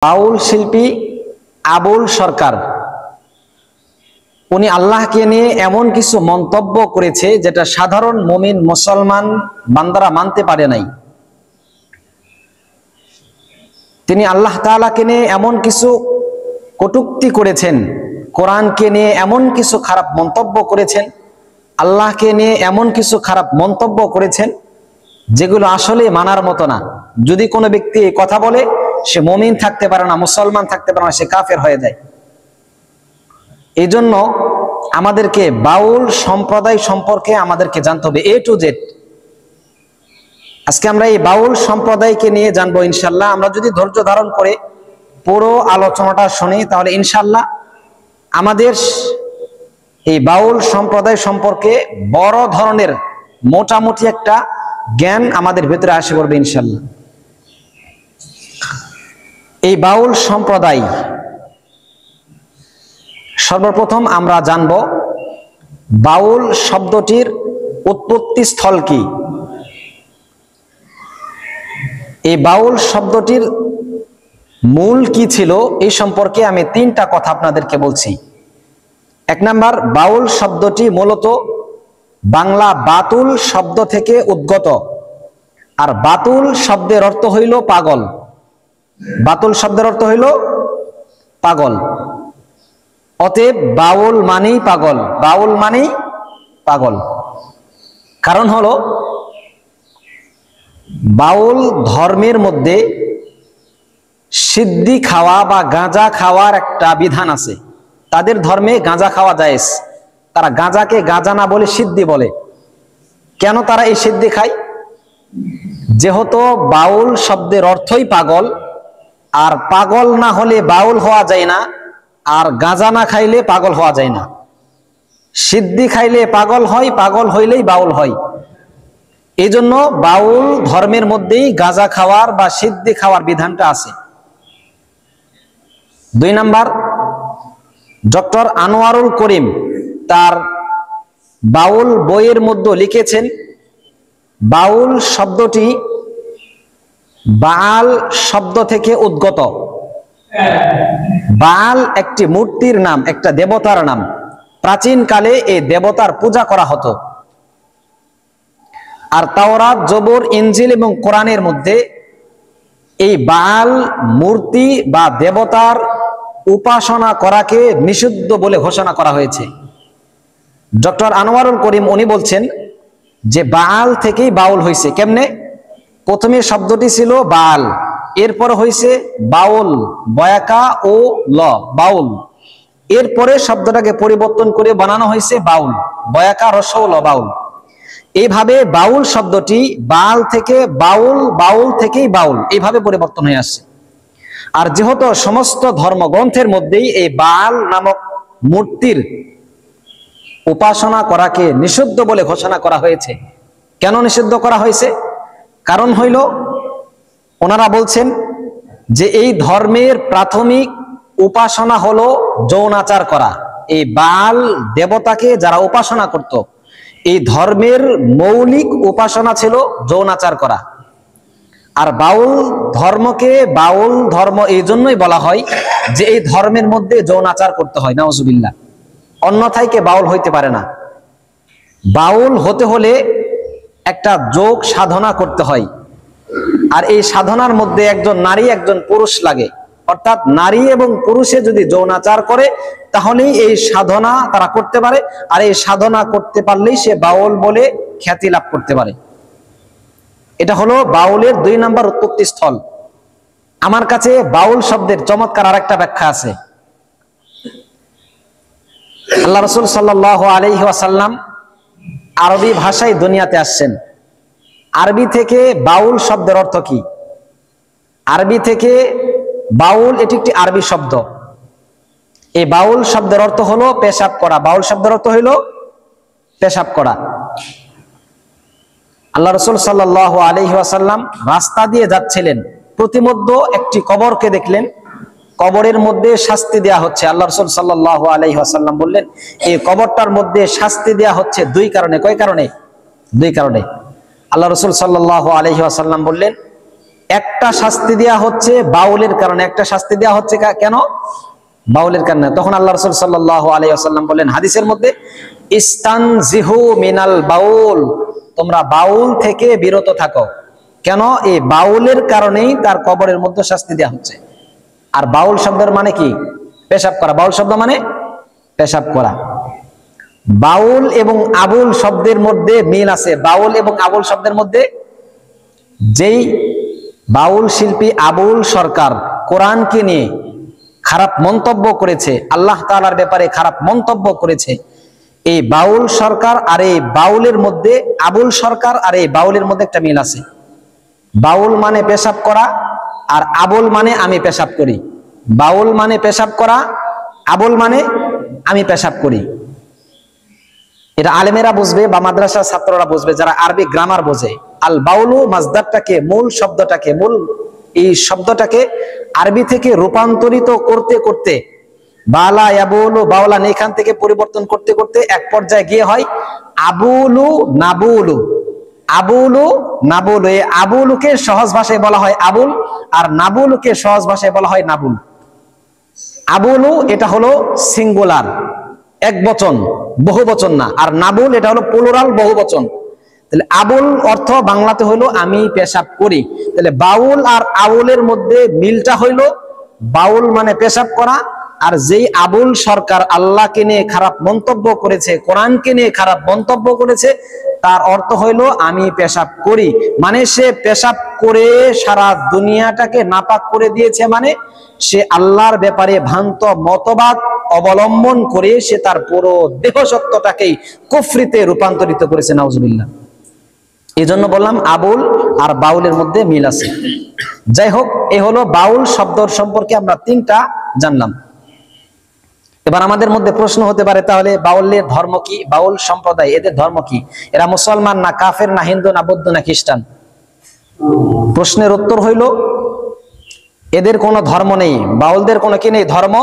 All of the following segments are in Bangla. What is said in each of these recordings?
বাউল শিল্পী আবুল সরকার উনি আল্লাহকে নিয়ে এমন কিছু মন্তব্য করেছে যেটা সাধারণ মুমিন মুসলমান বান্দারা মানতে পারে নাই। তিনি আল্লাহ তাআলাকে নিয়ে এমন কিছু কটূক্তি করেছেন, কোরআনকে নিয়ে এমন কিছু খারাপ মন্তব্য করেছেন, আল্লাহকে নিয়ে এমন কিছু খারাপ মন্তব্য করেছেন যেগুলো আসলে মানার মতো না। যদি কোনো ব্যক্তি এই কথা বলে সে মুমিন থাকতে পারে না, মুসলমান থাকতে পারে না, সে কাফের হয়ে যায়। এই জন্য আমাদেরকে বাউল সম্প্রদায় সম্পর্কে আমাদেরকে জানতে হবে A to Z। আজকে আমরা এই বাউল সম্প্রদায়কে নিয়ে জানবো ইনশাল্লাহ। আমরা যদি ধৈর্য ধারণ করে পুরো আলোচনাটা শুনি তাহলে ইনশাল্লাহ আমাদের এই বাউল সম্প্রদায় সম্পর্কে বড় ধরনের মোটামুটি একটা জ্ঞান আমাদের ভেতরে আসে পড়বে ইনশাল্লাহ। এই বাউল সম্প্রদায়, সর্বপ্রথম আমরা জানব বাউল শব্দটির উৎপত্তি স্থল কি। এই বাউল শব্দটির মূল কি ছিল এই সম্পর্কে আমি তিনটা কথা আপনাদেরকে বলছি। এক নাম্বার, বাউল শব্দটি মূলত বাংলা বাতুল শব্দ থেকে উদ্গত। আর বাতুল শব্দের অর্থ হইল পাগল। বাতুল শব্দের অর্থ হইল পাগল। অতএব বাউল মানেই পাগল, বাউল মানেই পাগল। কারণ হলো বাউল ধর্মের মধ্যে সিদ্ধি খাওয়া বা গাঁজা খাওয়ার একটা বিধান আছে। তাদের ধর্মে গাঁজা খাওয়া জায়েজ। তারা গাঁজাকে গাঁজা না বলে সিদ্ধি বলে। কেন তারা এই সিদ্ধি খায়? যেহেতু বাউল শব্দের অর্থই পাগল, আর পাগল না হলে বাউল হওয়া যায় না, আর গাঁজা না খাইলে পাগল হওয়া যায় না। সিদ্ধি খাইলে পাগল হয়, পাগল হইলেই বাউল হয়। এই জন্য বাউল ধর্মের মধ্যেই গাঁজা খাওয়ার বা সিদ্ধি খাওয়ার বিধানটা আছে। দুই নাম্বার, ডক্টর আনোয়ারুল করিম তার বাউল বইয়ের মধ্যে লিখেছেন বাউল শব্দটি বাল শব্দ থেকে উদ্গত। বাল একটি মূর্তির নাম, একটা দেবতার নাম। প্রাচীন কালে এই দেবতার পূজা করা হতো। আর তাওরাত, জবুর, ইনজিল এবং কোরআনের মধ্যে এই বাল মূর্তি বা দেবতার উপাসনা করাকে নিষিদ্ধ বলে ঘোষণা করা হয়েছে। ডক্টর আনোয়ারুল করিম উনি বলছেন যে বাল থেকেই বাউল হয়েছে। কেমনে? প্রথমে শব্দটি ছিল বাল, এরপর হয়েছে বাউল, বয়াকা ও ল, বাউল। এরপরে শব্দটাকে পরিবর্তন করে বানানো হয়েছে বাউল, বয়াকা রস ল, বাউল। এইভাবে বাউল শব্দটি বাল থেকে বাউল, বাউল থেকেই বাউল, এইভাবে পরিবর্তন হয়ে আসছে। আর যেহেতু সমস্ত ধর্মগ্রন্থের মধ্যেই এই বাল নামক মূর্তির উপাসনা করাকে নিষিদ্ধ বলে ঘোষণা করা হয়েছে। কেন নিষিদ্ধ করা হয়েছে? কারণ হইল ওনারা বলছেন যে এই ধর্মের প্রাথমিক উপাসনা হলো যৌনাচার করা। এই বাল দেবতাকে যারা উপাসনা করত, এই ধর্মের মৌলিক উপাসনা ছিল যৌনাচার করা। আর বাউল ধর্মকে বাউল ধর্ম এই জন্যই বলা হয় যে এই ধর্মের মধ্যে যৌনাচার করতে হয়, নাউজুবিল্লাহ। অন্যথায় কে বাউল হইতে পারে না। বাউল হতে হলে একটা যোগ সাধনা করতে হয়। আর এই সাধনার মধ্যে একজন নারী একজন পুরুষ লাগে। অর্থাৎ নারী এবং পুরুষে যদি যৌনাচার করে তাহলেই এই সাধনা তারা করতে পারে। আর এই সাধনা করতে পারলেই সে বাউল বলে খ্যাতি লাভ করতে পারে। এটা হলো বাউলের দুই নাম্বার উৎপত্তি স্থল। আমার কাছে বাউল শব্দের চমৎকার আরেকটা ব্যাখ্যা আছে। আল্লাহ রাসূল সাল্লাল্লাহু আলাইহি ওয়াসাল্লাম আরবি ভাষায় দুনিয়াতে আসছেন। আরবি থেকে বাউল শব্দের অর্থ কি? আরবি থেকে বাউল এটি একটি আরবি শব্দ। এই বাউল শব্দের অর্থ হলো পেশাব করা। বাউল শব্দের অর্থ হলো পেশাব করা। আল্লাহ রাসূল সাল্লাল্লাহু আলাইহি ওয়াসাল্লাম রাস্তা দিয়ে যাচ্ছিলেন, প্রতিমধ্যে একটি কবরকে দেখলেন। কবরের মধ্যে শাস্তি দেয়া হচ্ছে। আল্লাহ রাসূল সাল্লাল্লাহু আলাইহি ওয়াসাল্লাম বললেন এই কবরটার মধ্যে শাস্তি দেয়া হচ্ছে দুই কারণে। কয় কারণে? দুই কারণে। আল্লাহ রাসূল সাল্লাল্লাহু আলাইহি ওয়াসাল্লাম বললেন একটা শাস্তি দেওয়া হচ্ছে বাউলের কারণে, একটা শাস্তি দেওয়া হচ্ছে কেন? বাউলের কারণে। তখন আল্লাহ রাসূল সাল্লাল্লাহু আলাইহি ওয়াসাল্লাম বলেন হাদিসের মধ্যে, ইস্তানজিহু মিনাল বাউল, তোমরা বাউল থেকে বিরত থাকো। কেন? এই বাউলের কারণেই তার কবরের মধ্যে শাস্তি দেওয়া হচ্ছে। আর বাউল শব্দের মানে কি? পেশাব করা। বাউল শব্দ মানে পেশাব করা। বাউল এবং আবুল শব্দের মধ্যে মিল আছে। বাউল এবং আবুল শব্দের মধ্যে, যেই বাউল শিল্পী আবুল সরকার কোরআনকে নিয়ে খারাপ মন্তব্য করেছে, আল্লাহ তাআলার ব্যাপারে খারাপ মন্তব্য করেছে, এই বাউল সরকার আর এই বাউলের মধ্যে, আবুল সরকার আর এই বাউলের মধ্যে একটা মিল আছে। বাউল মানে পেশাব করা, আর আবুল মানে আমি পেশাব করি। বাউল মানে পেশাব করা, আবুল মানে আমি পেশাব করি। এটা আলেমেরা বুঝবে বা মাদ্রাসার ছাত্ররা বুঝবে যারা আরবি গ্রামার বোঝে। আল বাউলু মাসদারটাকে, মূল শব্দটাকে, মূল এই শব্দটাকে আরবি থেকে রূপান্তরিত করতে করতে, বালা ইয়াবুলু বাউলান, এখান থেকে পরিবর্তন করতে করতে এক পর্যায়ে গিয়ে হয় আবুলু নাবুলু। আবুলু নাবুলু, এই আবুলুকে সহজ ভাষায় বলা হয় আবুল, আর নাবুলুকে সহজ ভাষায় বলা হয় নাবুল। আবুলু এটা হলো সিঙ্গুলার, এক বচন, বহু বচন না। আর নাবুল এটা হলো প্লুরাল, বহু বচন। তাহলে আবুল অর্থ বাংলাতে হইলো আমি পেশাব করি। তাহলে বাউল আর আবুলের মধ্যে মিলটা হইলো বাউল মানে পেশাব করা, আর যেই আবুল সরকার আল্লাহকে নিয়ে খারাপ মন্তব্য করেছে, কোরআনকে নিয়ে খারাপ মন্তব্য করেছে, তার অর্থ হইলো আমি পেশাব করি। মানে সে পেশাব করে সারা দুনিয়াটাকে নাপাক করে দিয়েছে, মানে সে আল্লাহর ব্যাপারে ভ্রান্ত মতবাদ অবলম্বন করে সে তার পুরো দেহসত্ত্বটাকেই কুফরিতে রূপান্তরিত করেছে। নাউজুবিল্লাহ। এই জন্য বললাম আবুল আর বাউলের মধ্যে মিল আছে। যাই হোক, এ হলো বাউল শব্দর সম্পর্কে আমরা তিনটা জানলাম। এবার আমাদের মধ্যে প্রশ্ন হতে পারে, তাহলে বাউলের ধর্ম কি? বাউল সম্প্রদায়, এদের ধর্ম কি? এরা মুসলমান না কাফের না হিন্দু না বৌদ্ধ না খ্রিস্টান? প্রশ্নের উত্তর হইল এদের কোনো ধর্ম নেই। বাউলদের কোনো কি নেই? ধর্ম।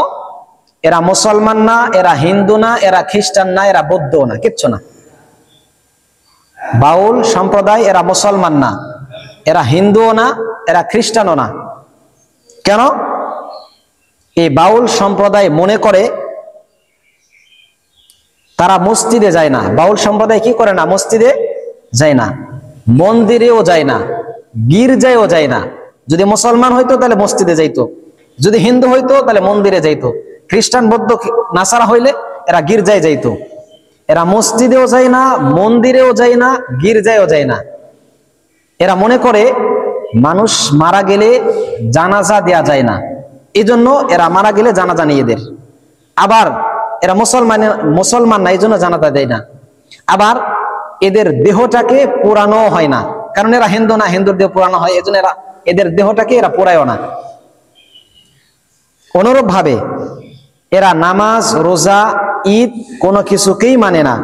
এরা মুসলমান না, এরা হিন্দু না, এরা খ্রিস্টান না, এরা বৌদ্ধ না, কিচ্ছু না। বাউল সম্প্রদায় এরা মুসলমান না, এরা হিন্দুও না, এরা খ্রিস্টানও না। কেন? এই বাউল সম্প্রদায় মনে করে তারা মসজিদে যায় না। বাউল সম্প্রদায় কি করে না? মসজিদে যায় না, মন্দিরেও যায় না, গির্জায়ও যায় না। যদি মুসলমান হইতো তাহলে মসজিদে যাইতো, যদি হিন্দু হইতো তাহলে মন্দিরে যাইতো, খ্রিস্টান বৌদ্ধ নাসারা হইলে এরা গির্জায় যাইতো। এরা মসজিদেও যায় না, মন্দিরেও যায় না, গির্জায়ও যায় না। এরা মনে করে মানুষ মারা গেলে জানাজা দেয়া যায় না, এই জন্য এরা মারা গেলে জানাজা নেই এদের। আবার এরা মুসলমান না, এই জন্য জানাজা দেয় না। আবার এদের দেহটাকে পোড়ানো হয় না, কারণ এরা হিন্দু না, হিন্দুর দেহ পোড়ানো হয়, এই জন্য এদের দেহটাকে এরা পোড়ায়ও না। অনুরূপ ভাবে এরা নামাজ, রোজা, ঈদ কোনো কিছুকেই মানে না।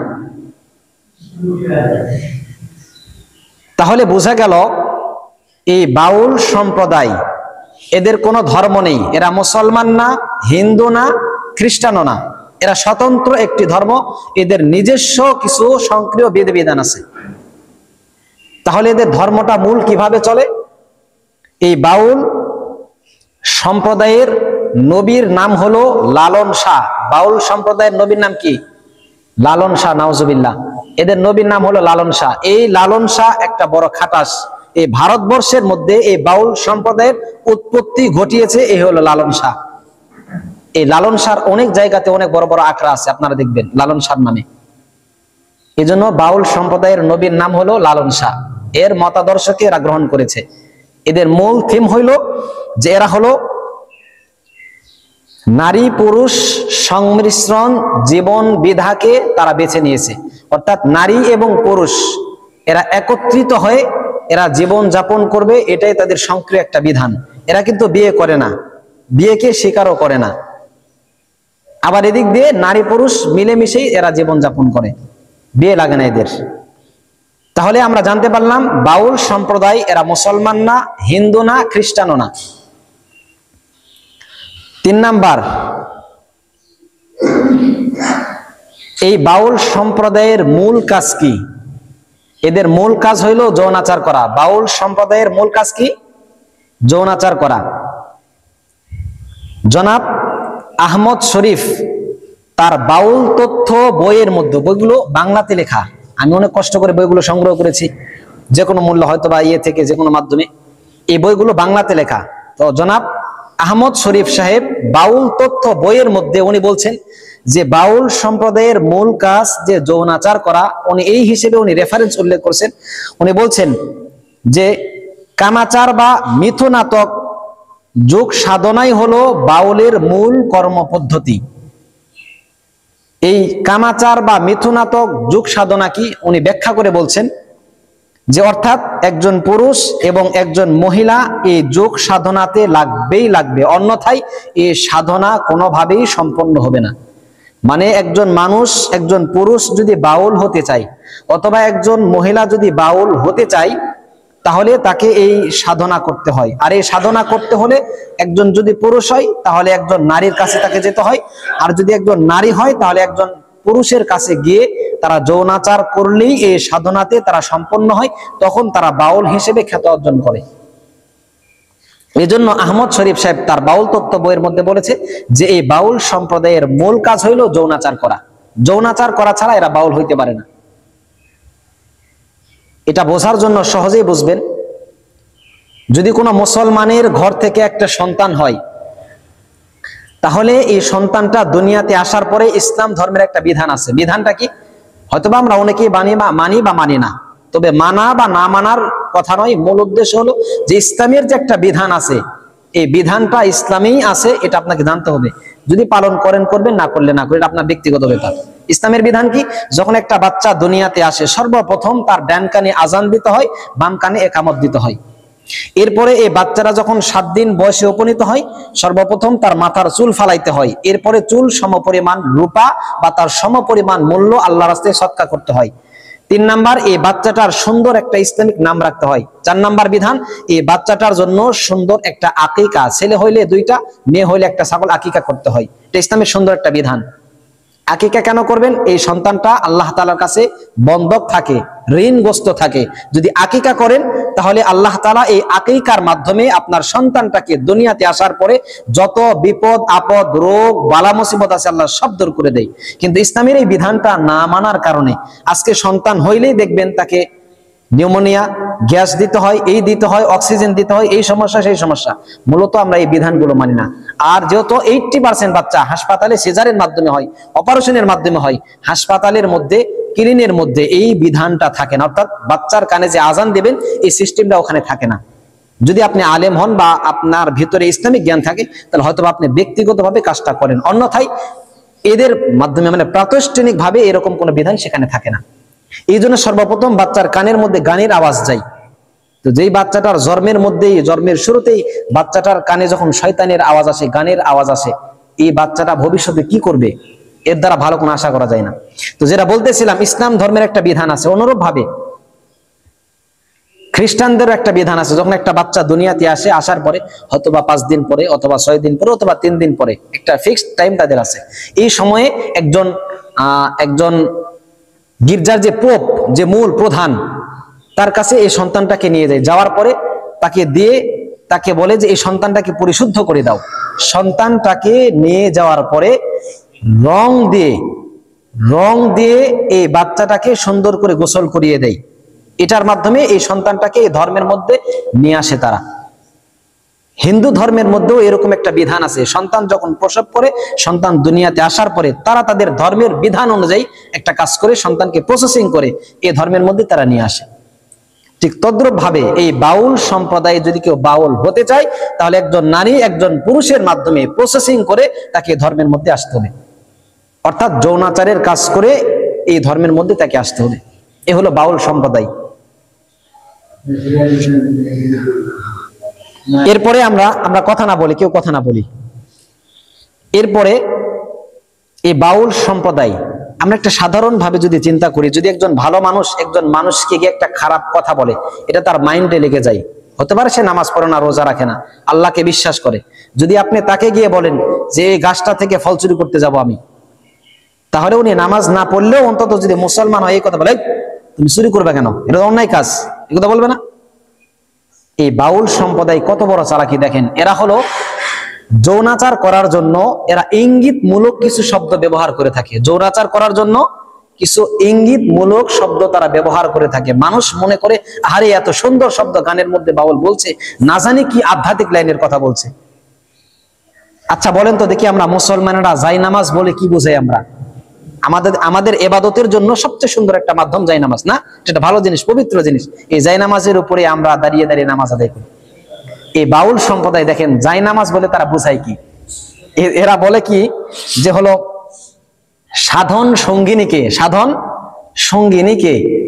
তাহলে বোঝা গেল এই বাউল সম্প্রদায়, এদের কোনো ধর্ম নেই। এরা মুসলমান না, হিন্দু না, খ্রিস্টানও না, এরা স্বতন্ত্র একটি ধর্ম। এদের নিজস্ব কিছু সক্রিয় বিধিবিধান আছে। তাহলে এদের ধর্মটা মূল কিভাবে চলে? এই বাউল সম্প্রদায়ের নবীর নাম হলো লালন শাহ। বাউল সম্প্রদায়ের নবীর নাম কি? লালন শাহ। নাউজুবিল্লাহ। এদের নবীর নাম হলো লালন শাহ। এই লালন শাহ একটা বড় খাটাস। এই ভারতবর্ষের মধ্যে এই বাউল সম্প্রদায়ের উৎপত্তি ঘটিয়েছে এই হলো লালন শাহ। এই লালন শাহর অনেক জায়গাতে অনেক বড় বড় আখড়া আছে, আপনারা দেখবেন লালন শাহ নামে। এই জন্য বাউল সম্প্রদায়ের নবীর নাম হলো লালন শাহ। এর মতাদর্শকে এরা গ্রহণ করেছে। এদের মূল থিম হইল যে এরা হলো নারী পুরুষ সংমিশ্রণ জীবন বিধাকে তারা বেছে নিয়েছে। অর্থাৎ নারী এবং পুরুষ এরা একত্রিত হয়ে এরা জীবন যাপন করবে, এটাই তাদের সক্রিয় একটা বিধান। এরা কিন্তু বিয়ে করে না, বিয়েকে স্বীকারও করে না। আবার এদিক দিয়ে নারী পুরুষ মিলেমিশেই এরা জীবন যাপন করে, বিয়ে লাগে না এদের। তাহলে আমরা জানতে পারলাম বাউল সম্প্রদায় এরা মুসলমান না, হিন্দু না, খ্রিস্টানও না। 3 নাম্বার, এই বাউল সম্প্রদায়ের মূল কাজ কি? এদের মূল কাজ হইল যৌনাচার করা। বাউল সম্প্রদায়ের মূল কাজ কি? যৌনাচার করা। জনাব আহমদ শরীফ তার বাউল তথ্য বইয়ের মধ্যে, বইগুলো বাংলাতে লেখা, আমি অনেক কষ্ট করে বইগুলো সংগ্রহ করেছি, যে কোনো মূল্য হয়তো বা ইয়ে থেকে যে কোনো মাধ্যমে, এই বইগুলো বাংলাতে লেখা। তো জনাব আহমদ শরীফ সাহেব বাউল তথ্য বইয়ের মধ্যে উনি বলছেন যে বাউল সম্প্রদায়ের মূল কাজ যে যৌনাচার করা, উনি এই হিসেবে উনি রেফারেন্স উল্লেখ করছেন। উনি বলছেন যে কামাচার বা মিথুনাতক যোগ সাধনাই হলো বাউলের মূল কর্মপদ্ধতি। এই কামাচার বা মিথুনাতক যোগ সাধনা কি উনি ব্যাখ্যা করে বলছেন যে অর্থাৎ একজন পুরুষ এবং একজন মহিলা এই যোগ সাধনাতে লাগবে, অন্যথায় এই সাধনা কোনোভাবেই সম্পন্ন হবে না। মানে একজন মানুষ, একজন পুরুষ যদি বাউল হতে চায় অথবা একজন মহিলা যদি বাউল হতে চায়, তাহলে তাকে এই সাধনা করতে হয়। আর এই সাধনা করতে হলে একজন যদি পুরুষ হয় তাহলে একজন নারীর কাছে তাকে যেতে হয়, আর যদি একজন নারী হয় তাহলে একজন পুরুষের কাছে গিয়ে তারা যৌনাচার করলেই এই সাধনাতে তারা সম্পন্ন হয়, তখন তারা বাউল হিসেবে খ্যাতি অর্জন করে। এই জন্য আহমদ শরীফ সাহেব তার বাউল তত্ত্ব বইয়ের মধ্যে বলেছে যে এই বাউল সম্প্রদায়ের মূল কাজ হইল যৌনাচার করা। যৌনাচার করা ছাড়া এরা বাউল হইতে পারে না। এটা বোঝার জন্য সহজেই বুঝবেন, যদি কোনো মুসলমানের ঘর থেকে একটা সন্তান হয়, তাহলে এই সন্তানটা দুনিয়াতে আসার পরে ইসলাম ধর্মের একটা বিধান আছে। বিধানটা কি? হয়তোবা আমরা অনেকেই মানি বা মানি না, তবে মানা বা না মানার কথা নয়, মূল উদ্দেশ্য হলো যে ইসলামের যে একটা বিধান আছে, এই বিধানটা ইসলামেই আছে, এটা আপনাকে জানতে হবে। যদি পালন করেন করবেন, না করলে না করেন, এটা আপনার ব্যক্তিগত ব্যাপার। ইসলামের বিধান কি? যখন একটা বাচ্চা দুনিয়াতে আসে সর্বপ্রথম তার ডান কানে আজান দিতে হয়, বাম কানে একামত দিতে হয়। এরপরে এই বাচ্চারা যখন 7 দিন বয়সে উপনীত হয়, সর্বপ্রথম তার মাথার চুল ফালাইতে হয়। এরপরে চুল সমপরিমাণ রূপা বা তার সমপরিমাণ মূল্য আল্লাহর রাস্তায় সদকা করতে হয়। 3 নাম্বার, এই বাচ্চাটার সুন্দর একটা ইসলামিক নাম রাখতে হয়। 4 নাম্বার বিধান, এই বাচ্চাটার জন্য সুন্দর একটা আকিকা, ছেলে হইলে 2টা, মেয়ে হইলে একটা ছাগল আকিকা করতে হয়। এটা ইসলামের সুন্দর একটা বিধান। আকিকা কেন করবেন? এই সন্তানটা আল্লাহ তাআলার কাছে বন্ধক থাকে, ঋণগ্রস্ত থাকে। যদি আকিকা করেন তাহলে আল্লাহ তাআলা এই আকিকার মাধ্যমে আপনার সন্তানটাকে দুনিয়াতে আসার পরে যত বিপদ আপদ, রোগ বালা মুসিবত আছে আল্লাহ সব দূর করে দেয়। কিন্তু ইসলামের এই বিধানটা না মানার কারণে আজকে সন্তান হইলেই দেখবেন তাকে নিউমোনিয়া, গ্যাস দিতে হয়, এই দিতে হয়, অক্সিজেন দিতে হয়, এই সমস্যা সেই সমস্যা। মূলত আমরা এই বিধানগুলো মানি না। আর যেহেতু 80% বাচ্চা হাসপাতালে সিজারের মাধ্যমে হয়, অপারেশনের মাধ্যমে হয়, হাসপাতালের মধ্যে ক্লিনের মধ্যে এই বিধানটা থাকে না, অর্থাৎ বাচ্চার কানে যে আজান দেবেন এই সিস্টেমটা ওখানে থাকে না। যদি আপনি আলেম হন বা আপনার ভিতরে ইসলামিক জ্ঞান থাকে তাহলে হয়তো আপনি ব্যক্তিগতভাবে কাজটা করেন, অন্যথায় এদের মাধ্যমে মানে প্রাতিষ্ঠানিক ভাবে এরকম কোনো বিধান সেখানে থাকে না। এই জন্য সর্বপ্রথম বাচ্চার কানের মধ্যে গানের আওয়াজ যায়। তো যেই বাচ্চাটার জন্মের মধ্যেই, জন্মের শুরুতেই বাচ্চাটার কানে যখন শয়তানের আওয়াজ আসে, গানের আওয়াজ আসে, এই বাচ্চাটা ভবিষ্যতে কি করবে এর দ্বারা ভালো কোনো আশা করা যায় না। তো যেটা বলতেছিলাম, ইসলাম ধর্মের একটা বিধান আছে, অনুরূপ ভাবে খ্রিস্টানদের একটা বিধান আছে। যখন একটা বাচ্চা দুনিয়াতে আসে, আসার পরে হয়তোবা 5 দিন পরে অথবা 6 দিন পরে অথবা 3 দিন পরে একটা ফিক্সড টাইম তাদের আছে। এই সময়ে একজন গির্জার যে পোপ, যে মূল প্রধান, তার কাছে এই সন্তানটাকে নিয়ে যায়। যাওয়ার পরে তাকে বলে যে এই সন্তানটাকে পরিশুদ্ধ করে দাও। সন্তানটাকে নিয়ে যাওয়ার পরে রং দিয়ে এই বাচ্চাটাকে সুন্দর করে গোসল করিয়ে দেয়। এটার মাধ্যমে এই সন্তানটাকে এই ধর্মের মধ্যে নিয়ে আসে তারা। হিন্দু ধর্মের মধ্যেও এরকম একটা বিধান আছে, সন্তান যখন প্রসব করে, সন্তান দুনিয়াতে আসার পরে তারা তাদের ধর্মের বিধান অনুযায়ী একটা কাজ করে সন্তানকে প্রসেসিং করে এই ধর্মের মধ্যে তারা নিয়ে আসে। ঠিক তদ্রুপ ভাবে এই বাউল সম্প্রদায়ে যদি কেউ বাউল হতে চায় তাহলে একজন নারী একজন পুরুষের মাধ্যমে প্রসেসিং করে তাকে ধর্মের মধ্যে আসতে হবে, অর্থাৎ যৌনাচারের কাজ করে এই ধর্মের মধ্যে তাকে আসতে হবে। এ হলো বাউল সম্প্রদায়। এরপরে আমরা কথা না বলি, কেউ কথা না বলি। এরপরে এই বাউল সম্প্রদায় আমরা একটা সাধারণ ভাবে যদি চিন্তা করি, যদি একজন ভালো মানুষ একজন মানুষকে গিয়ে একটা খারাপ কথা বলে, এটা তার মাইন্ডে লেগে যায়। হতে পারে সে নামাজ পড়ে না, রোজা রাখে না, আল্লাহকে বিশ্বাস করে। যদি আপনি তাকে গিয়ে বলেন যে এই গাছটা থেকে ফল চুরি করতে যাব আমি, তাহলে উনি নামাজ না পড়লেও অন্তত যদি মুসলমান হয় এই কথা বলে, তুমি চুরি করবে কেন, এটা অন্যায় কাজ, এই কথা বলবে না? এই বাউল সম্প্রদায় কত বড় চালাকি দেখেন, এরা হলো যৌনাচার করার জন্য এরা ইঙ্গিতমূলক কিছু শব্দ ব্যবহার করে থাকে। যৌনাচার করার জন্য কিছু ইঙ্গিতমূলক শব্দ তারা ব্যবহার করে থাকে। মানুষ মনে করে আরে এত সুন্দর শব্দ গানের মধ্যে বাউল বলছে, না জানি কি আধ্যাত্মিক লাইনের কথা বলছে। আচ্ছা বলেন তো দেখি, আমরা মুসলমানেরা জায়নামাজ বলে কি বুঝাই? আমরা আমাদের ইবাদতের জন্য সবচেয়ে সুন্দর একটা মাধ্যম জায়নামাজ, না? এটা ভালো জিনিস, পবিত্র জিনিস। এই জায়নামাজের উপরে আমরা দাঁড়িয়ে দাঁড়িয়ে নামাজ আদায় করি। এই বাউল সম্প্রদায় দেখেন জায়নামাজ বলে তারা বুঝায় কি? এরা বলে কি যে হলো সাধন সঙ্গিনীকে,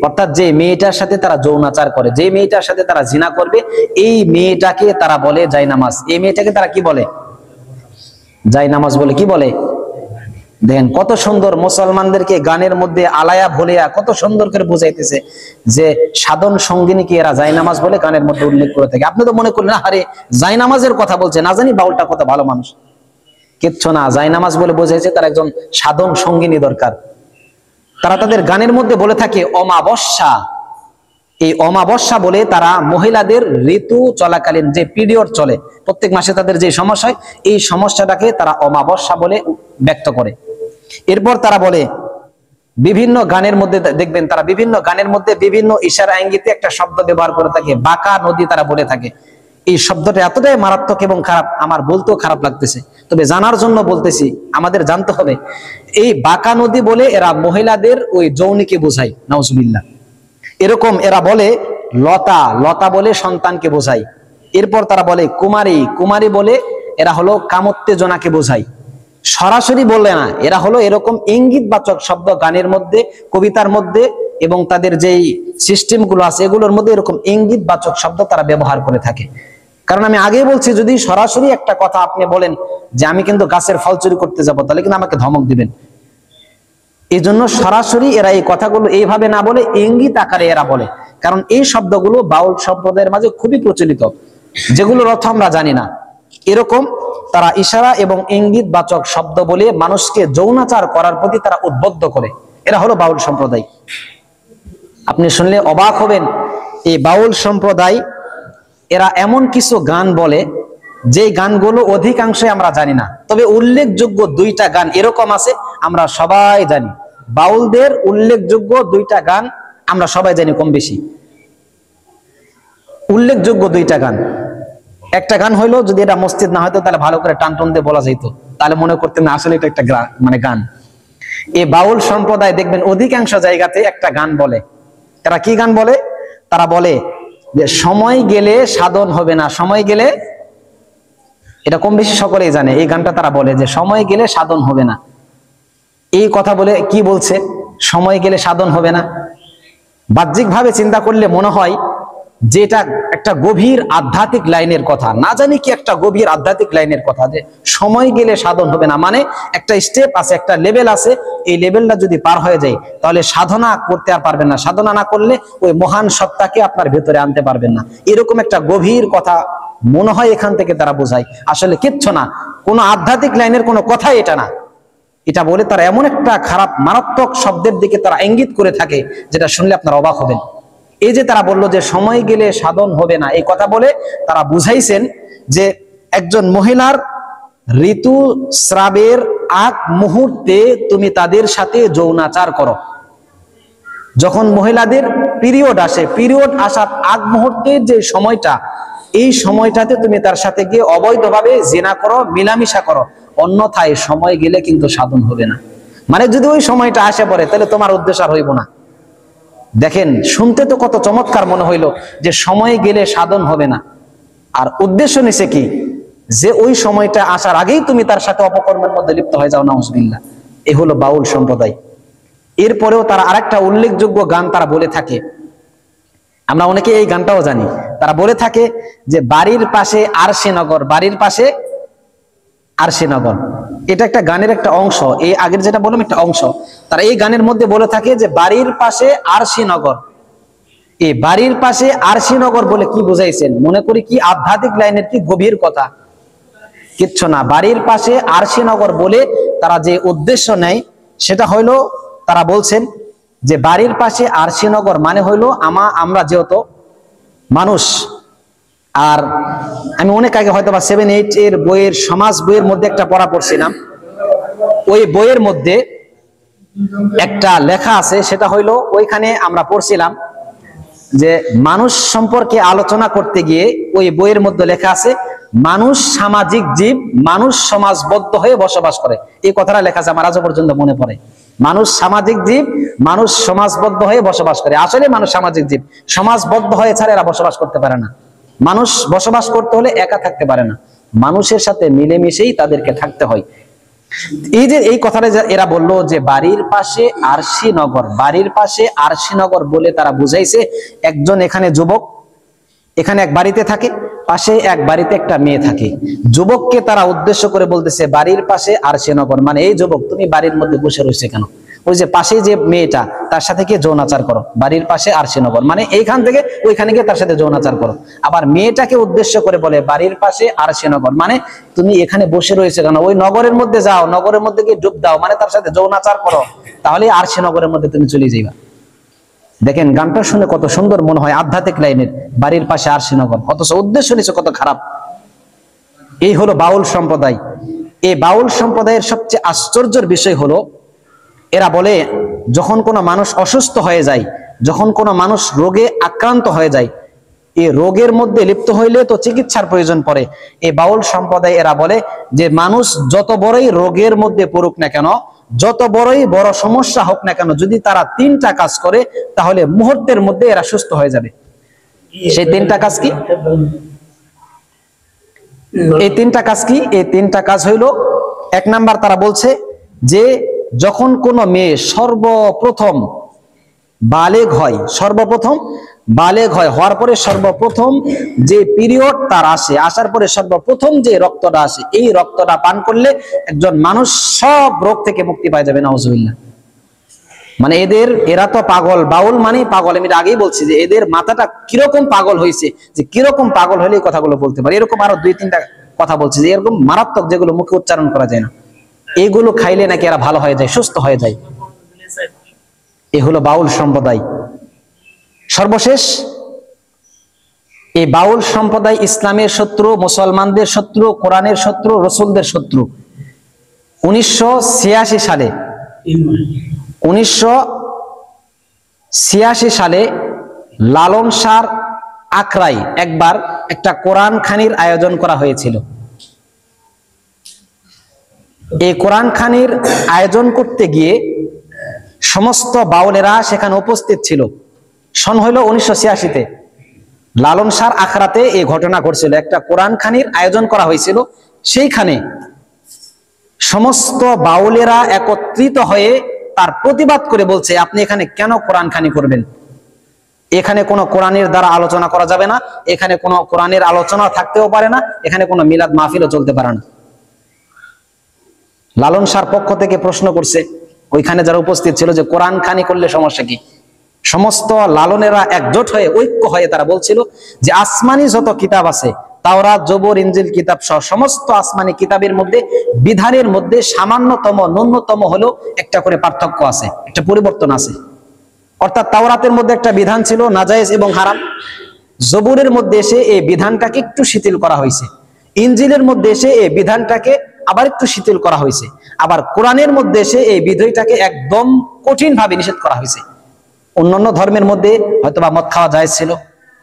অর্থাৎ যে মেয়েটার সাথে তারা যৌনাচার করে, যে মেয়েটার সাথে তারা জিনা করবে, এই মেয়েটাকে তারা বলে জায়নামাজ। এই মেয়েটাকে তারা কি বলে? জায়নামাজ বলে। কি বলে? দেখেন কত সুন্দর মুসলমানদেরকে গানের মধ্যে আলায়া ভোলিয়া কত সুন্দর করে বুঝাইতেছে যে সাধন সঙ্গিনীকে এরা জায়নামাজ বলে গানের মধ্যে উল্লেখ করে থাকে। আপনি তো মনে করলেন আরে জায়নামাজের কথা বলছে, না জানি বাউলটা কত ভালো মানুষ। কিচ্ছু না, জায়নামাজ বলে বোঝাইছে তার একজন সাধন সঙ্গিনী দরকার। তারা তাদের গানের মধ্যে বলে থাকে অমাবস্যা। এই অমাবস্যা বলে তারা মহিলাদের ঋতু চলাকালীন যে পিরিয়ড চলে, প্রত্যেক মাসে তাদের যে সমস্যা হয়, এই সমস্যাটাকে তারা অমাবস্যা বলে ব্যক্ত করে। এরপর তারা বলে বিভিন্ন গানের মধ্যে দেখবেন তারা বিভিন্ন গানের মধ্যে বিভিন্ন ইশারা ইঙ্গিতে একটা শব্দ ব্যবহার করে থাকে, বাঁকা নদী তারা বলে থাকে। এই শব্দটা এতটাই মারাত্মক এবং খারাপ, আমার বলতেও খারাপ লাগতেছে, তবে জানার জন্য বলতেছি, আমাদের জানতে হবে। এই বাঁকা নদী বলে এরা মহিলাদের ওই যৌনিকে বোঝায়, নাউজুবিল্লাহ। এরকম এরা বলে লতা বলে সন্তানকে বোঝায়। এরপর তারা বলে কুমারী বলে এরা হলো কামোত্তেজনাকে বোঝায়। সরাসরি বললে না, এরা হলো এরকম ইঙ্গিতবাচক শব্দ গানের মধ্যে, কবিতার মধ্যে এবং তাদের যেই সিস্টেম গুলো আছে এগুলোর মধ্যে এরকম ইঙ্গিতবাচক শব্দ তারা ব্যবহার করে থাকে। কারণ আমি আগেই বলছি, যদি সরাসরি একটা কথা আপনি বলেন যে আমি কিন্তু গাছের ফল চুরি করতে যাব, তাহলে কিন্তু আমাকে ধমক দিবেন। এই জন্য সরাসরি এরা এই কথাগুলো এইভাবে না বলে ইঙ্গিত আকারে এরা বলে, কারণ এই শব্দগুলো বাউল সম্প্রদায়ের মাঝে খুবই প্রচলিত, যেগুলোর অর্থ আমরা জানি না। এরকম তারা ইশারা এবং ইঙ্গিতবাচক শব্দ বলে মানুষকে যৌনাচার করার প্রতি তারা উদ্বুদ্ধ করে। এরা হলো বাউল সম্প্রদায়। আপনি শুনলে অবাক হবেন, এই বাউল সম্প্রদায় এরা এমন কিছু গান বলে যে গানগুলো অধিকাংশই আমরা জানি না, তবে উল্লেখযোগ্য দুইটা গান এরকম আছে আমরা সবাই জানি। বাউলদের উল্লেখযোগ্য দুইটা গান আমরা সবাই জানি কম বেশি। উল্লেখযোগ্য দুইটা গান, একটা গান হইলো, যদি এটা মসজিদ না হয়তো তাহলে ভালো করে টান দিয়ে বলা যাইতো, তাহলে মনে করতেন না আসলে এটা একটা গান। এই বাউল সম্প্রদায় দেখবেন অধিকাংশ জায়গাতে একটা গান বলে। তারা কি গান বলে? তারা বলে যে সময় গেলে সাধন হবে না, সময় গেলে, এটা কম বেশি সকলেই জানে এই গানটা। তারা বলে যে সময় গেলে সাধন হবে না। এই কথা বলে কি বলছে? সময় গেলে সাধন হবে না। বাহ্যিকভাবে চিন্তা করলে মনে হয় যে এটা একটা গভীর আধ্যাত্মিক লাইনের কথা, না জানি কি একটা গভীর আধ্যাত্মিক লাইনের কথা, যে সময় গেলে সাধন হবে না, মানে একটা স্টেপ আছে, একটা লেভেল আছে, এই লেভেলটা যদি পার হয়ে যায় তাহলে সাধনা করতে আর পারবেন না, সাধনা না করলে ওই মহান সত্তাকে আপনার ভেতরে আনতে পারবেন না। এরকম একটা গভীর কথা মনে হয় এখান থেকে তারা বোঝায়, আসলে কিচ্ছু না, কোনো আধ্যাত্মিক লাইনের কোনো কথাই এটা না। এটা বলে তারা এমন একটা খারাপ মারাত্মক শব্দের দিকে তারা ইঙ্গিত করে থাকে, যেটা শুনলে আপনারা অবাক হবেন। এই যে তারা বললো যে সময় গেলে সাধন হবে না, এই কথা বলে তারা বুঝাইছেন যে একজন মহিলার ঋতুস্রাবের আগ মুহূর্তে তুমি তাদের সাথে যৌনাচার করো। যখন মহিলাদের পিরিয়ড আসে, পিরিয়ড আসার আগ মুহূর্তের যে সময়টা, এই সময়টাতে তুমি তার সাথে গিয়ে অবৈধভাবে জিনা করো, মিলামিশা করো, অন্যথায় সময় গেলে কিন্তু সাধন হবে না। মানে যদি ওই সময়টা আসে পড়ে তাহলে তোমার উদ্দেশ্য আর হইব না। দেখেন শুনতে তো কত চমৎকার মনে হইলো যে সময় গেলে সাধন হবে না, আর উদ্দেশ্য নিছে কি? যে ওই সময়টা আসার আগেই তুমি তার সাথে অপকর্মের মধ্যে লিপ্ত হয়ে যাও, নাউজুবিল্লাহ। এ হলো বাউল সম্প্রদায়। এরপরেও তারা আরেকটা উল্লেখযোগ্য গান তারা বলে থাকে, আমরা অনেকে এই গানটাও জানি। তারা বলে থাকে যে বাড়ির পাশে আরশিনগর, বাড়ির পাশে আরশিনগর, এটা একটা গানের একটা অংশ। এই আগের যেটা বললাম একটা অংশ। তারা এই গানের মধ্যে বলে থাকে যে বাড়ির পাশে আরশিনগর। এই বাড়ির পাশে আরশিনগর বলে কি বুঝাইছেন? মনে করি কি আধ্যাত্মিক লাইনের কি গভীর কথা? কিচ্ছু না। বাড়ির পাশে আরশিনগর বলে তারা যে উদ্দেশ্য নেয় সেটা হইলো, তারা বলছেন যে বাড়ির পাশে আরশিনগর মানে হইলো আমরা যেহেতু মানুষ, আর আমি অনেক আগে হয়তো বা 7-8 এর বইয়ের সমাজ বইয়ের মধ্যে একটা পড়া পড়ছিলাম, ওই বইয়ের মধ্যে একটা লেখা আছে, সেটা হইলো ওইখানে আমরা পড়ছিলাম যে মানুষ সম্পর্কে আলোচনা করতে গিয়ে ওই বইয়ের মধ্যে লেখা আছে মানুষ সামাজিক জীব, মানুষ সমাজবদ্ধ হয়ে বসবাস করে। এই কথাটা লেখা আছে, আমার আজও পর্যন্ত মনে পড়ে। মানুষ সামাজিক জীব, মানুষ সমাজবদ্ধ হয়ে বসবাস করে। আসলে মানুষ সামাজিক জীব, সমাজবদ্ধ হয়ে ছাড়া এরা বসবাস করতে পারে না। মানুষ বসবাস করতে হলে একা থাকতে পারে না, মানুষের সাথে মিলেমিশেই তাদেরকে থাকতে হয়। এই যে এই কথাটা এরা বললো যে বাড়ির পাশে আরশি নগর, বাড়ির পাশে আরশি নগর বলে তারা বুঝাইছে একজন এখানে যুবক এখানে এক বাড়িতে থাকে, পাশে এক বাড়িতে একটা মেয়ে থাকে। যুবককে তারা উদ্দেশ্য করে বলতেছে বাড়ির পাশে আরশি নগর, মানে এই যুবক তুমি বাড়ির মধ্যে বসে রয়েছে কেন? ওই যে পাশে যে মেয়েটা তার সাথে গিয়ে যৌনাচার করো, বাড়ির পাশে আরশি নগর মানে এইখান থেকে ওইখানে গিয়ে তার সাথে যৌনাচার করো। আবার মেয়েটাকে উদ্দেশ্য করে বলে বাড়ির পাশে আরশি নগর, মানে তুমি এখানে বসে রয়েছে কেন? ওই নগরের মধ্যে যাও, নগরের মধ্যে গিয়ে ডুব দাও, মানে তার সাথে যৌনাচার করো, তাহলে আরশি নগরের মধ্যে তুমি চলে যাইবা। দেখেন গানটা শুনে কত সুন্দর মনে হয়, আধ্যাত্মিক লাইনের, বাড়ির পাশে আরশি নগর, অথচ উদ্দেশ্য নিচে কত খারাপ। এই হলো বাউল সম্প্রদায়। এই বাউল সম্প্রদায়ের সবচেয়ে আশ্চর্যের বিষয় হলো এরা বলে যখন কোনো মানুষ অসুস্থ হয়ে যায়, যখন কোনো মানুষ রোগে আক্রান্ত হয়ে যায়, এই রোগের মধ্যে লিপ্ত হইলে তো চিকিৎসার প্রয়োজন পড়ে। এই বাউল সম্প্রদায় এরা বলে যে মানুষ যত বড়ই রোগের মধ্যে পড়ুক না কেন, যত বড়ই বড় সমস্যা হোক না কেন, যদি তারা 3টা কাজ করে তাহলে মুহূর্তের মধ্যে এরা সুস্থ হয়ে যাবে। সেই 3টা কাজ কি? এই 3টা কাজ কি? এই 3টা কাজ হইল, 1 নাম্বার তারা বলছে যে যখন কোনো মেয়ে সর্বপ্রথম বালেগ হয়, সর্বপ্রথম বালেগ হয়, হওয়ার পরে সর্বপ্রথম যে পিরিয়ড তার আসে, আসার পরে সর্বপ্রথম যে রক্তটা আসে, এই রক্তটা পান করলে একজন মানুষ সব রোগ থেকে মুক্তি পাওয়া যাবে। নাউজুবিল্লাহ। মানে এরা তো পাগল, বাউল মানে পাগল। আমি আগেই বলছি যে এদের মাথাটা কিরকম পাগল হয়েছে, যে কিরকম পাগল হলে এই কথাগুলো বলতে পারে। এরকম আরো 2-3টা কথা বলছে যে এরকম মারাত্মক, যেগুলো মুখে উচ্চারণ করা যায় না, এইগুলো খাইলে নাকি এরা ভালো হয়ে যায়, সুস্থ হয়ে যায়। এ হলো বাউল সম্প্রদায়। সর্বশেষ এই বাউল সম্প্রদায় ইসলামের শত্রু, মুসলমানদের শত্রু, কোরআনের শত্রু, রসুলদের শত্রু। 1986 সালে লালন শাহর আকরাই একবার একটা কোরআন খানির আয়োজন করা হয়েছিল। এই কোরআন খানির আয়োজন করতে গিয়ে সমস্ত বাউলেরা সেখানে উপস্থিত ছিল। সন হইল 1986-তে লালন শাহর আখড়াতে এই ঘটনা ঘটছিল। একটা কোরআন খানির আয়োজন করা হয়েছিল, সেইখানে সমস্ত বাউলেরা একত্রিত হয়ে তার প্রতিবাদ করে বলছে আপনি এখানে কেন কোরআন খানি করবেন? এখানে কোনো কোরআনের দ্বারা আলোচনা করা যাবে না, এখানে কোনো কোরআনের আলোচনা থাকতেও পারে না, এখানে কোনো মিলাদ মাহফিলও চলতে পারে না। লালন শাহর পক্ষ থেকে প্রশ্ন করছে ওইখানে যারা উপস্থিত ছিল যে কোরআন খানি করলে সমস্যা কি? সমস্ত লালনেরা একজোট হয়ে, ঐক্য হয়ে তারা বলছিল যে আসমানি যত কিতাব আছে, তাওরাত, জবুর, ইনজিল কিতাব সহ সমস্ত আসমানি কিতাবের মধ্যে বিধানের মধ্যে সামান্যতম, ন্যূনতম হলো একটা করে পার্থক্য আছে, একটা পরিবর্তন আছে। অর্থাৎ তাওরাতের মধ্যে একটা বিধান ছিল নাজায়েজ এবং হারাম, জবুরের মধ্যে এসে এই বিধানটাকে একটু শিথিল করা হয়েছে, ইনজিলের মধ্যে এসে এই বিধানটাকে আবার একটু শিথিল করা হয়েছে, আবার কোরআনের মধ্যে এসে এই বিধানটাকে একদম কঠিন ভাবে নিষেধ করা হয়েছে। অন্যান্য ধর্মের মধ্যে হয়তোবা মদ খাওয়া জায়েজ ছিল,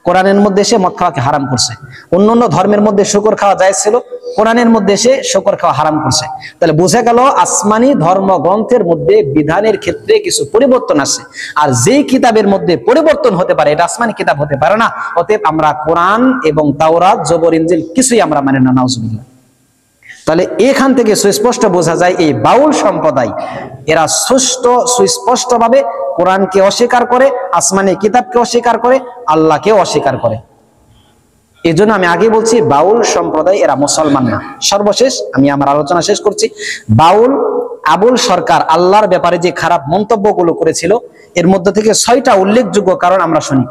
কোরআনের মধ্যে এসে মদ খাওয়াকে হারাম করছে। অন্যান্য ধর্মের মধ্যে শুকর খাওয়া জায়েজ ছিল, কোরআনের মধ্যে এসে শুকর খাওয়া হারাম করছে। তাহলে বোঝা গেল আসমানি ধর্মগ্রন্থের মধ্যে বিধানের ক্ষেত্রে কিছু পরিবর্তন আসে, আর যেই কিতাবের মধ্যে পরিবর্তন হতে পারে এটা আসমানি কিতাব হতে পারে না। অতএব আমরা কোরআন এবং তাওরাত, জবর, ইনজিল কিছুই আমরা মানি না। নাউজুবিল্লাহ। তাহলে এখান থেকে সুস্পষ্ট বোঝা যায় এই বাউল সম্প্রদায় এরা সুস্পষ্ট ভাবে কোরআনকে অস্বীকার করে, আসমানি কিতাবকে অস্বীকার করে, আল্লাহকেও অস্বীকার করে। এই জন্য আমি আগে বলছি বাউল সম্প্রদায় এরা মুসলমান না। সর্বশেষ আমি আমার আলোচনা শেষ করছি। বাউল আবুল সরকার আল্লাহর ব্যাপারে যে খারাপ মন্তব্যগুলো করেছিল, এর মধ্যে থেকে 6টা উল্লেখযোগ্য কারণ আমরা শুনি।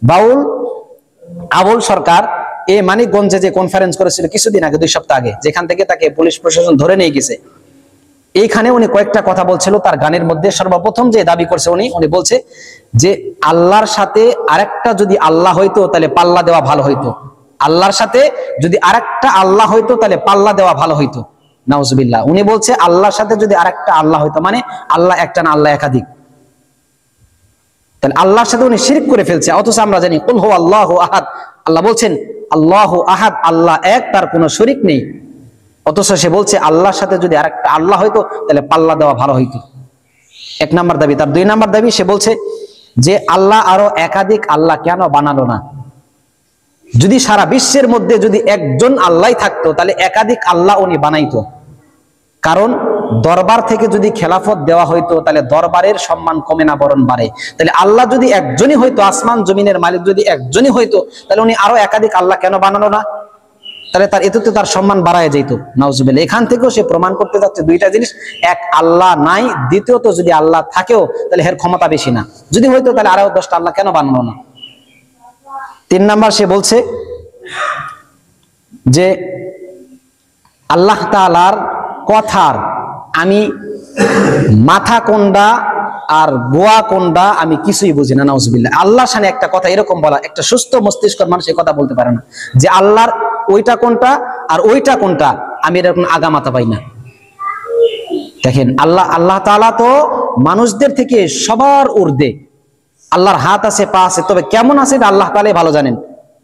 বাউল আবুল সরকার মানিকগঞ্জে যে কনফারেন্স করেছিল কিছুদিন আগে, 2 সপ্তাহ আগে, যেখান থেকে তাকে পুলিশ প্রশাসন ধরে নিয়ে গেছে, এইখানে উনি কয়েকটা কথা বলছিল তার গানের মধ্যে। সর্বপ্রথম যে দাবি করছে উনি বলছে যে আল্লাহর সাথে আরেকটা যদি আল্লাহ হইতো তাহলে পাল্লা দেওয়া ভালো হইতো। আল্লাহর সাথে যদি আরেকটা আল্লাহ হইতো তাহলে পাল্লা দেওয়া ভালো হইতো। নাউজুবিল্লাহ। উনি বলছে আল্লাহর সাথে যদি আরেকটা আল্লাহ হইতো, মানে আল্লাহ একটা না আল্লাহ একাধিক, তাহলে আল্লাহর সাথে উনি শিরক করে ফেলছে। অথচ আমরা জানি কুল হু আল্লাহু আহাদ, আল্লাহ বলছেন আল্লাহু আহাদ, আল্লাহ এক, তার কোনো শরিক নেই। অথচ সে বলছে আল্লাহর সাথে যদি আরেকটা আল্লাহ হইতো তাহলে পাল্লা দেওয়া ভালো হইতো। এক নাম্বার দাবি। তার 2 নাম্বার দাবি, সে বলছে যে আল্লাহ আরো একাধিক আল্লাহ কেন বানালো না? যদি সারা বিশ্বের মধ্যে যদি একজন আল্লাহ থাকতো তাহলে একাধিক আল্লাহ উনি বানাইতো। কারণ দরবার থেকে যদি খেলাফত দেওয়া হইতো তাহলে দরবারের সম্মান কমে না বরং বাড়ে। তাহলে আল্লাহ যদি একজনই হইতো, আসমান জমিনের মালিক যদি একজনই হইতো, তাহলে উনি আরো একাধিক আল্লাহ কেন বানালো না? তাহলে তার এতে তো তার সম্মান বাড়ায় যেত। নাউজুবিল্লাহ। এখান থেকেও সে প্রমাণ করতে যাচ্ছে 2টা জিনিস, এক আল্লাহ নাই, দ্বিতীয়ত যদি আল্লাহ থাকেও তাহলে এর ক্ষমতা বেশি না। যদি হইতো তাহলে আরো 10টা আল্লাহ কেন বানালো না? 3 নাম্বার, সে বলছে যে আল্লাহ তাআলার কথার আমি মাথা কোনটা আর গোয়া কোনটা আমি কিছুই বুঝি না। নাউজুবিল্লাহ। আল্লাহর শানে একটা কথা এরকম বলা, একটা সুস্থ মস্তিষ্কের মানুষ এই কথা বলতে পারে না যে আল্লাহর ওইটা কোনটা আর ওইটা কোনটা আমি এরকম আগামাথা পাই না। দেখেন আল্লাহ তাআলা তো মানুষদের থেকে সবার ঊর্ধ্বে। আল্লাহর হাত আছে, পা আছে, তবে কেমন আছে এটা আল্লাহ তাআলাই ভালো জানেন।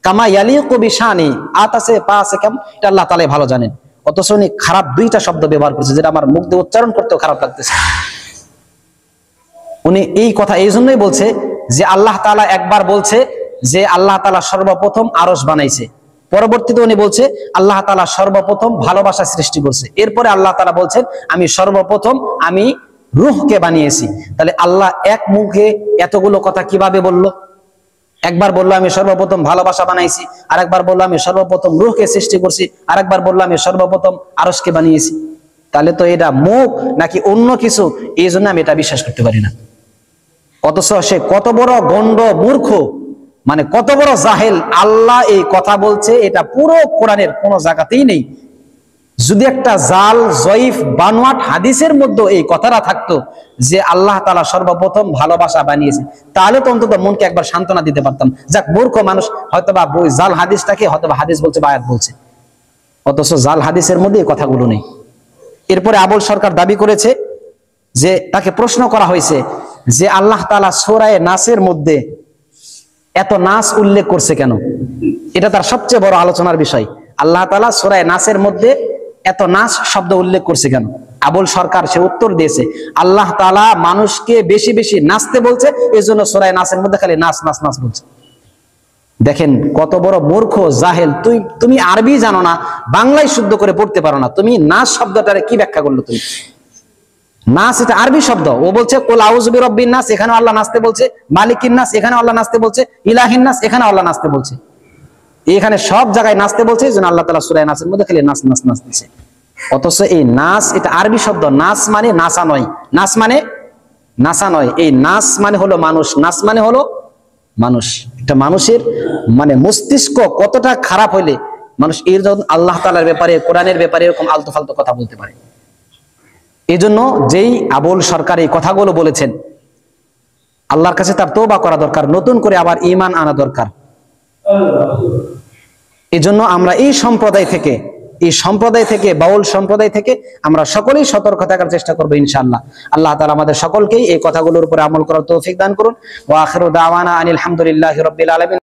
কামা ইয়ালিকু বিশানি, হাত আছে, পা আছে, কেমন এটা আল্লাহ তাআলাই ভালো জানেন। অথচ উনি খারাপ 2টা শব্দ ব্যবহার করছে, যেটা আমার মুখ দিয়ে উচ্চারণ করতেও খারাপ লাগতেছে। উনি এই কথা এই জন্যই বলছে যে আল্লাহ তাআলা একবার বলছে যে আল্লাহ তাআলা সর্বপ্রথম আরশ বানাইছে, পরবর্তীতে উনি বলছে আল্লাহ তাআলা সর্বপ্রথম ভালোবাসা সৃষ্টি করছে, এরপরে আল্লাহ তাআলা বলছেন আমি সর্বপ্রথম আমি রূহকে বানিয়েছি। তাহলে আল্লাহ এক মুখে এতগুলো কথা কিভাবে বলল? একবার বললো আমি সর্বপ্রথম ভালোবাসা বানাইছি, আরেকবার বললো আমি সর্বপ্রথম রূহকে সৃষ্টি করছি, আরেকবার বললো আমি সর্বপ্রথম আরশকে বানিয়েছি। তাহলে তো এটা মুখ নাকি অন্য কিছু, এই জন্য আমি এটা বিশ্বাস করতে পারি না। অথচ সে কত বড় গন্ড মূর্খ, মানে কত বড় জাহেল। আল্লাহ এই কথা বলছে, এটা পুরো কোরআনের কোনো জায়গাতেই নেই। যদি একটা জাল জয়ীফ বানোয়াট হাদিসের মধ্যে এই কথাটা থাকতো যে আল্লাহ তাআলা সর্বপ্রথম ভালোবাসা বানিয়েছে, তাহলে তো অন্তত মনকে একবার সান্ত্বনা দিতে পারতাম। যাক, মূর্খ মানুষ হয়তোবা জাল হাদিসটাকে হয়তোবা হাদিস বলছে বা আয়াত বলছে, অথচ জাল হাদিসের মধ্যে এই কথাগুলো নেই। এরপরে আবুল সরকার দাবি করেছে যে তাকে প্রশ্ন করা হয়েছে যে আল্লাহ তাআলা সূরা নাসের মধ্যে এত নাস উল্লেখ করছে কেন? এটা তার সবচেয়ে বড় আলোচনার বিষয়। আল্লাহ তাআলা সূরা নাসের মধ্যে এত নাস শব্দ উল্লেখ করছে কেন? আবুল সরকার সে উত্তর দিয়েছে আল্লাহ তাআলা মানুষকে বেশি বেশি নাচতে বলছে, এজন্য সূরা নাসের মধ্যে খালি নাচ নাচ নাচ বলছে। দেখেন কত বড় মূর্খ জাহেল। তুমি আরবি জানো না, বাংলায় শুদ্ধ করে পড়তে পারো না, তুমি নাচ শব্দটারে কি ব্যাখ্যা করলো? তুমি নাস এটা আরবি শব্দ। ও বলছে কুল আউযু বিরাব্বিন নাস, এখানে আল্লাহ নাচতে বলছে, মালিকিন নাস এখানে আল্লাহ নাচতে বলছে, ইলাহিন নাস এখানে আল্লাহ নাচতে বলছে। এখানে সব জায়গায় নাচতে বলছে, যেন আল্লাহ তাআলা সূরা নাসের মধ্যে খালি নাচ নাচ নাচ দিয়েছে। অথচ এই নাচ এটা আরবি শব্দ। নাচ মানে নাচা নয়, নাচ মানে নাচা নয়। এই নাচ মানে হলো মানুষ, নাচ মানে হলো মানুষ। এটা মানুষের মানে মস্তিষ্ক কতটা খারাপ হইলে মানুষ এর যখন আল্লাহ তাআলার ব্যাপারে কোরআনের ব্যাপারে এরকম আলতু ফালতু কথা বলতে পারে। এই জন্য যেই আবুল সরকার এই কথাগুলো বলেছেন, আল্লাহর কাছে তার তওবা করা দরকার, নতুন করে আবার ঈমান আনা দরকার। এই জন্য আমরা এই সম্প্রদায় থেকে বাউল সম্প্রদায় থেকে আমরা সকলেই সতর্ক থাকার চেষ্টা করবো ইনশাআল্লাহ। আল্লাহ তাআলা আমাদের সকলকেই এই কথাগুলোর উপরে আমল করার তৌফিক দান করুন। ওয়া আখিরু দাওয়ানা আনিল হামদুলিল্লাহি রাব্বিল আলামিন।